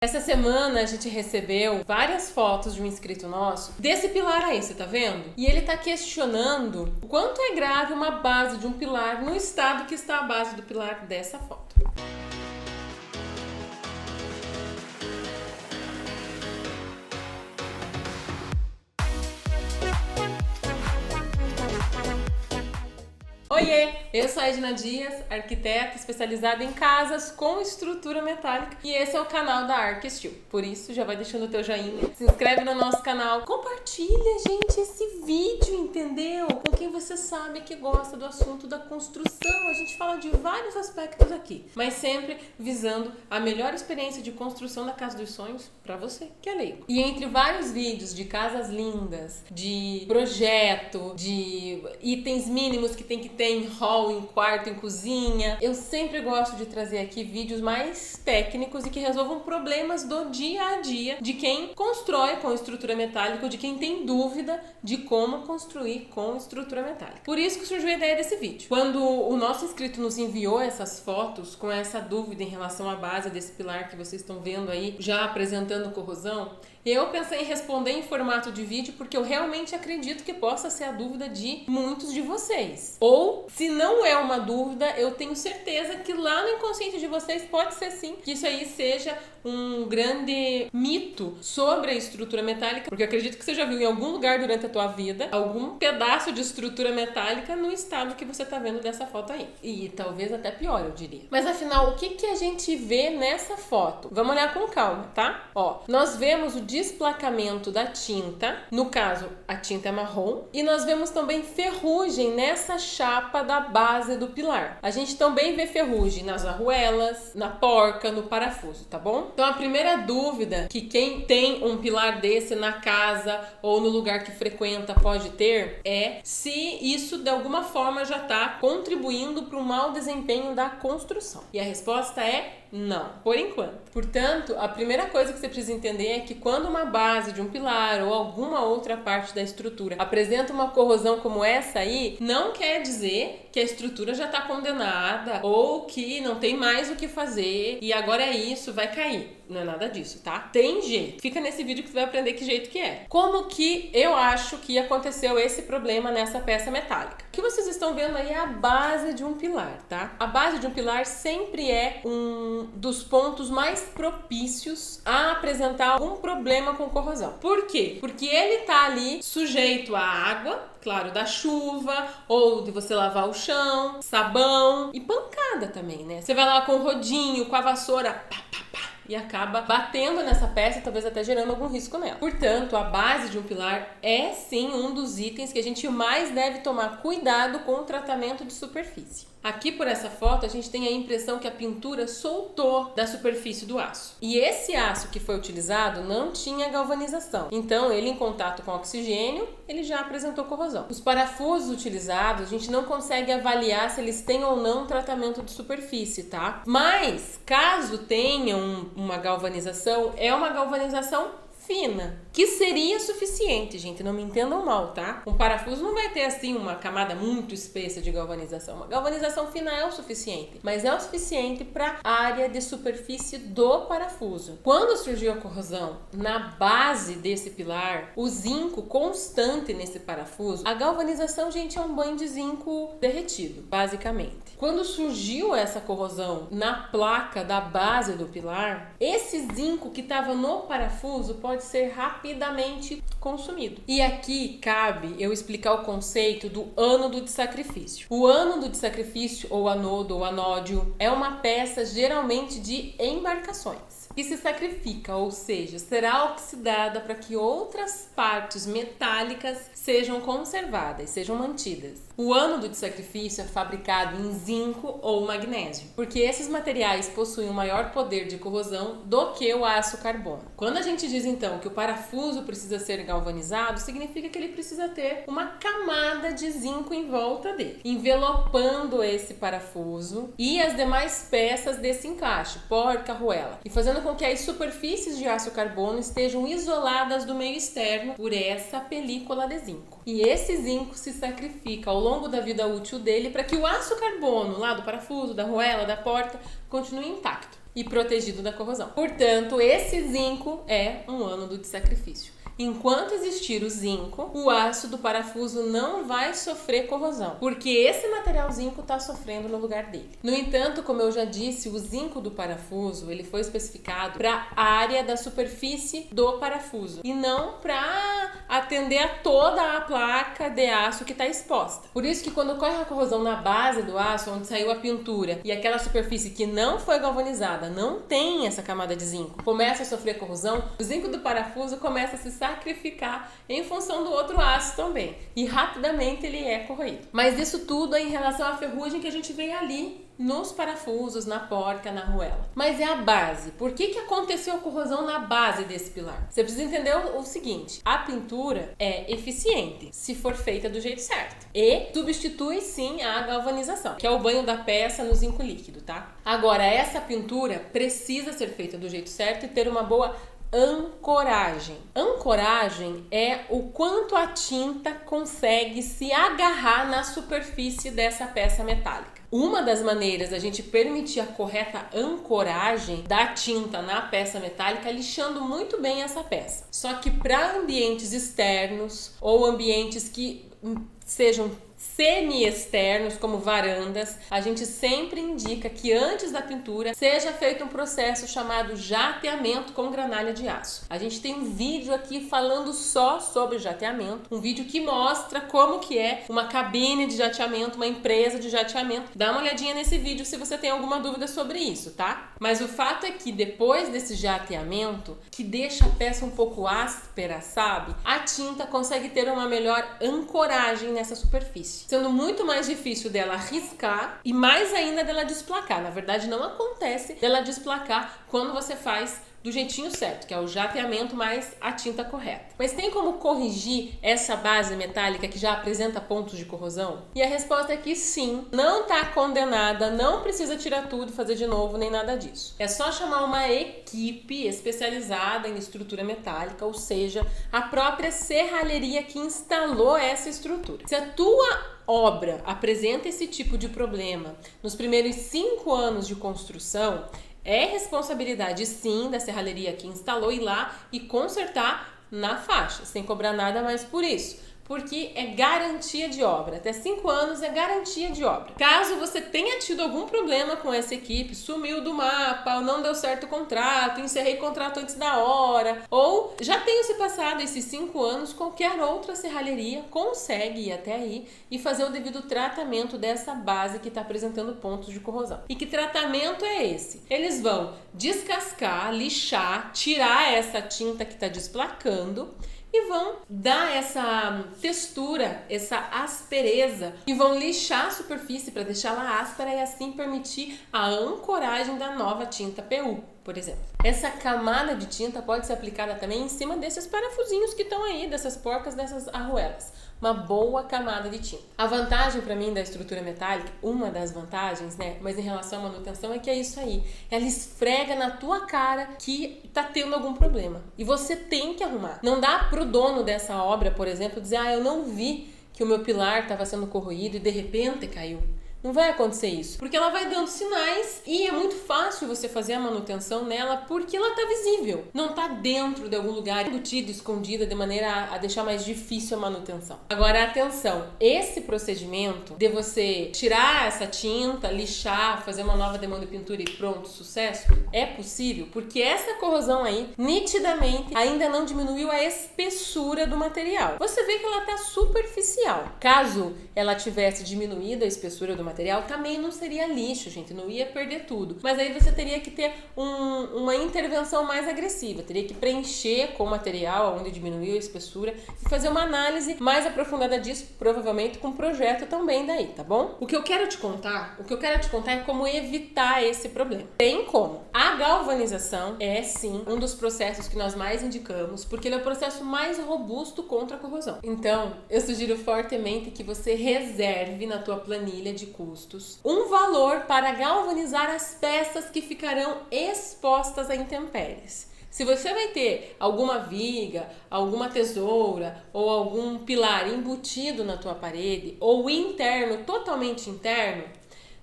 Essa semana a gente recebeu várias fotos de um inscrito nosso desse pilar aí, você tá vendo? E ele tá questionando o quanto é grave uma base de um pilar no estado que está a base do pilar dessa foto. Oiê, eu sou a Edna Dias, arquiteta especializada em casas com estrutura metálica e esse é o canal da ArcSteel. Por isso, já vai deixando o teu joinha, se inscreve no nosso canal, compartilha, gente, esse vídeo, entendeu? Com quem você sabe que gosta do assunto da construção. A gente fala de vários aspectos aqui, mas sempre visando a melhor experiência de construção da casa dos sonhos para você, que é leigo. E entre vários vídeos de casas lindas, de projeto, de itens mínimos que tem que ter em hall, em quarto, em cozinha, eu sempre gosto de trazer aqui vídeos mais técnicos e que resolvam problemas do dia a dia de quem constrói com estrutura metálica ou de quem tem dúvida de como construir com estrutura metálica. Por isso que surgiu a ideia desse vídeo. Quando o nosso inscrito nos enviou essas fotos com essa dúvida em relação à base desse pilar que vocês estão vendo aí, já apresentando corrosão, eu pensei em responder em formato de vídeo porque eu realmente acredito que possa ser a dúvida de muitos de vocês. Ou, se não é uma dúvida, eu tenho certeza que lá no inconsciente de vocês pode ser sim que isso aí seja um grande mito sobre a estrutura metálica, porque eu acredito que você já viu em algum lugar durante a tua vida algum pedaço de estrutura metálica no estado que você tá vendo dessa foto aí. E talvez até pior, eu diria. Mas afinal, o que a gente vê nessa foto? Vamos olhar com calma, tá? Ó, nós vemos o desplacamento da tinta, no caso, a tinta é marrom, e nós vemos também ferrugem nessa chapa da base do pilar. A gente também vê ferrugem nas arruelas, na porca, no parafuso, tá bom? Então a primeira dúvida que quem tem um pilar desse na casa ou no lugar que frequenta pode ter é se isso de alguma forma já está contribuindo para um mau desempenho da construção. E a resposta é não, por enquanto. Portanto, a primeira coisa que você precisa entender é que quando uma base de um pilar ou alguma outra parte da estrutura apresenta uma corrosão como essa aí, não quer dizer que a estrutura já está condenada ou que não tem mais o que fazer e agora é isso, vai cair. Não é nada disso, tá? Tem jeito. Fica nesse vídeo que você vai aprender que jeito que é. Como que eu acho que aconteceu esse problema nessa peça metálica? O que vocês estão vendo aí é a base de um pilar, tá? A base de um pilar sempre é um dos pontos mais propícios a apresentar algum problema com corrosão. Por quê? Porque ele tá ali sujeito à água, claro, da chuva, ou de você lavar o chão, sabão e pancada também, né? Você vai lá com o rodinho, com a vassoura, pá, pá, pá, e acaba batendo nessa peça e talvez até gerando algum risco nela. Portanto, a base de um pilar é sim um dos itens que a gente mais deve tomar cuidado com o tratamento de superfície. Aqui por essa foto a gente tem a impressão que a pintura soltou da superfície do aço. E esse aço que foi utilizado não tinha galvanização. Então ele em contato com oxigênio, ele já apresentou corrosão. Os parafusos utilizados, a gente não consegue avaliar se eles têm ou não tratamento de superfície, tá? Mas caso tenham uma galvanização, é uma galvanização fina, que seria suficiente, gente, não me entendam mal, tá? Um parafuso não vai ter assim uma camada muito espessa de galvanização. Uma galvanização fina é o suficiente, mas é o suficiente para a área de superfície do parafuso. Quando surgiu a corrosão na base desse pilar, o zinco constante nesse parafuso, a galvanização, gente, é um banho de zinco derretido, basicamente. Quando surgiu essa corrosão na placa da base do pilar, esse zinco que estava no parafuso pode ser rapidamente consumido. E aqui cabe eu explicar o conceito do ânodo de sacrifício. O ânodo de sacrifício, ou anodo, ou anódio, é uma peça geralmente de embarcações que se sacrifica, ou seja, será oxidada para que outras partes metálicas sejam conservadas, sejam mantidas. O ânodo de sacrifício é fabricado em zinco ou magnésio, porque esses materiais possuem um maior poder de corrosão do que o aço carbono. Quando a gente diz então que o parafuso precisa ser galvanizado, significa que ele precisa ter uma camada de zinco em volta dele, envelopando esse parafuso e as demais peças desse encaixe, porca, arruela, e fazendo com que as superfícies de aço carbono estejam isoladas do meio externo por essa película de zinco. E esse zinco se sacrifica ao longo da vida útil dele para que o aço carbono lá do parafuso, da arruela, da porta, continue intacto. e protegido da corrosão. Portanto, esse zinco é um ânodo de sacrifício. Enquanto existir o zinco, o aço do parafuso não vai sofrer corrosão, porque esse material zinco está sofrendo no lugar dele. No entanto, como eu já disse, o zinco do parafuso ele foi especificado para a área da superfície do parafuso e não para atender a toda a placa de aço que está exposta. Por isso que quando ocorre a corrosão na base do aço, onde saiu a pintura, e aquela superfície que não foi galvanizada, não tem essa camada de zinco, começa a sofrer corrosão, o zinco do parafuso começa a se sacrificar em função do outro aço também. E rapidamente ele é corroído. Mas isso tudo é em relação à ferrugem que a gente vê ali nos parafusos, na porca, na arruela. Mas é a base. Por que aconteceu a corrosão na base desse pilar? Você precisa entender o seguinte: a pintura é eficiente se for feita do jeito certo. E substitui sim a galvanização, que é o banho da peça no zinco líquido, tá? Agora, essa pintura precisa ser feita do jeito certo e ter uma boa ancoragem. Ancoragem é o quanto a tinta consegue se agarrar na superfície dessa peça metálica. Uma das maneiras da gente permitir a correta ancoragem da tinta na peça metálica é lixando muito bem essa peça. Só que para ambientes externos ou ambientes que sejam semi-externos, como varandas, a gente sempre indica que antes da pintura seja feito um processo chamado jateamento com granalha de aço. A gente tem um vídeo aqui falando só sobre jateamento, um vídeo que mostra como que é uma cabine de jateamento, uma empresa de jateamento. Dá uma olhadinha nesse vídeo se você tem alguma dúvida sobre isso, tá? Mas o fato é que depois desse jateamento, que deixa a peça um pouco áspera, sabe? A tinta consegue ter uma melhor ancoragem nessa superfície, sendo muito mais difícil dela riscar e mais ainda dela desplacar. Na verdade, não acontece dela desplacar quando você faz do jeitinho certo, que é o jateamento mais a tinta correta. Mas tem como corrigir essa base metálica que já apresenta pontos de corrosão? E a resposta é que sim, não está condenada, não precisa tirar tudo e fazer de novo, nem nada disso. É só chamar uma equipe especializada em estrutura metálica, ou seja, a própria serralheria que instalou essa estrutura. Se a tua obra apresenta esse tipo de problema nos primeiros 5 anos de construção, é responsabilidade sim da serralheria que instalou ir lá e consertar na faixa, sem cobrar nada mais por isso. Porque é garantia de obra. Até 5 anos é garantia de obra. Caso você tenha tido algum problema com essa equipe, sumiu do mapa, ou não deu certo o contrato, encerrei o contrato antes da hora, ou já tenha se passado esses 5 anos, qualquer outra serralheria consegue ir até aí e fazer o devido tratamento dessa base que está apresentando pontos de corrosão. E que tratamento é esse? Eles vão descascar, lixar, tirar essa tinta que está desplacando e vão dar essa textura, essa aspereza, e vão lixar a superfície para deixá-la áspera e assim permitir a ancoragem da nova tinta PU, por exemplo. Essa camada de tinta pode ser aplicada também em cima desses parafusinhos que estão aí, dessas porcas, dessas arruelas. Uma boa camada de tinta. A vantagem para mim da estrutura metálica, uma das vantagens, né, mas em relação à manutenção, é que é isso aí. Ela esfrega na tua cara que tá tendo algum problema. E você tem que arrumar. Não dá pro dono dessa obra, por exemplo, dizer: eu não vi que o meu pilar estava sendo corroído e de repente caiu. Não vai acontecer isso, porque ela vai dando sinais e é muito fácil você fazer a manutenção nela porque ela tá visível, não tá dentro de algum lugar embutida, escondida, de maneira a deixar mais difícil a manutenção. Agora, atenção, esse procedimento de você tirar essa tinta, lixar, fazer uma nova demão de pintura e pronto, sucesso, é possível porque essa corrosão aí, nitidamente, ainda não diminuiu a espessura do material. Você vê que ela tá superficial. Caso ela tivesse diminuído a espessura do material, também não seria lixo, gente, não ia perder tudo. Mas aí você teria que ter uma intervenção mais agressiva, teria que preencher com o material onde diminuiu a espessura e fazer uma análise mais aprofundada disso, provavelmente com um projeto também daí, tá bom? O que eu quero te contar é como evitar esse problema. Tem como. A galvanização é sim um dos processos que nós mais indicamos, porque ele é o processo mais robusto contra a corrosão. Então, eu sugiro fortemente que você reserve na tua planilha de custos um valor para galvanizar as peças que ficarão expostas a intempéries. Se você vai ter alguma viga, alguma tesoura ou algum pilar embutido na tua parede ou interno, totalmente interno,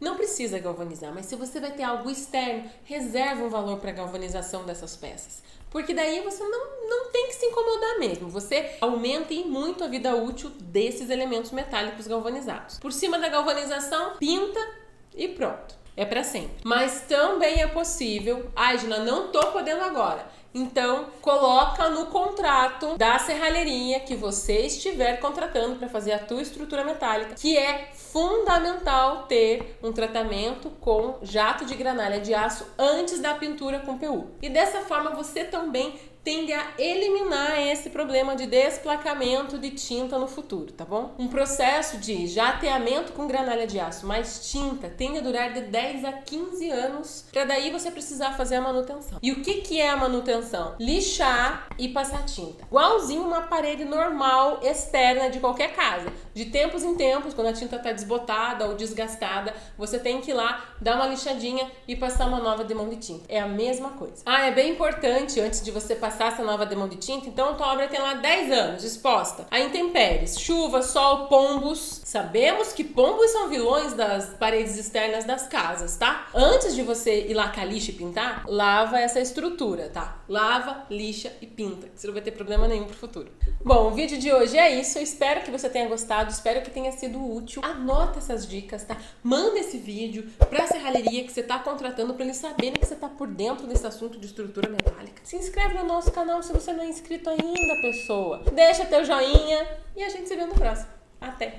não precisa galvanizar, mas se você vai ter algo externo, reserva um valor para a galvanização dessas peças. Porque daí você não tem que se incomodar mesmo. Você aumenta e muito a vida útil desses elementos metálicos galvanizados. Por cima da galvanização, pinta e pronto. É para sempre. Mas também é possível... Ai, Gina, não tô podendo agora. Então, coloca no contrato da serralheria que você estiver contratando para fazer a tua estrutura metálica, que é fundamental ter um tratamento com jato de granalha de aço antes da pintura com PU. E dessa forma você também tende a eliminar esse problema de desplacamento de tinta no futuro, tá bom? Um processo de jateamento com granalha de aço mais tinta tende a durar de 10 a 15 anos, para daí você precisar fazer a manutenção. E o que é a manutenção? Lixar e passar tinta. Igualzinho uma parede normal externa de qualquer casa. De tempos em tempos, quando a tinta está desbotada ou desgastada, você tem que ir lá, dar uma lixadinha e passar uma nova demão de tinta. É a mesma coisa. É bem importante, antes de você passar essa nova demão de tinta, então a tua obra tem lá 10 anos exposta a intempéries, chuva, sol, pombos. Sabemos que pombos são vilões das paredes externas das casas, tá? Antes de você ir lá com a lixa e pintar, lava essa estrutura, tá? Lava, lixa e pinta, que você não vai ter problema nenhum pro futuro. Bom, o vídeo de hoje é isso. Eu espero que você tenha gostado, espero que tenha sido útil. Anota essas dicas, tá? Manda esse vídeo pra serralheria que você tá contratando, pra eles saberem que você tá por dentro desse assunto de estrutura metálica. Se inscreve no nosso canal se você não é inscrito ainda, pessoa. Deixa teu joinha e a gente se vê no próximo. Até!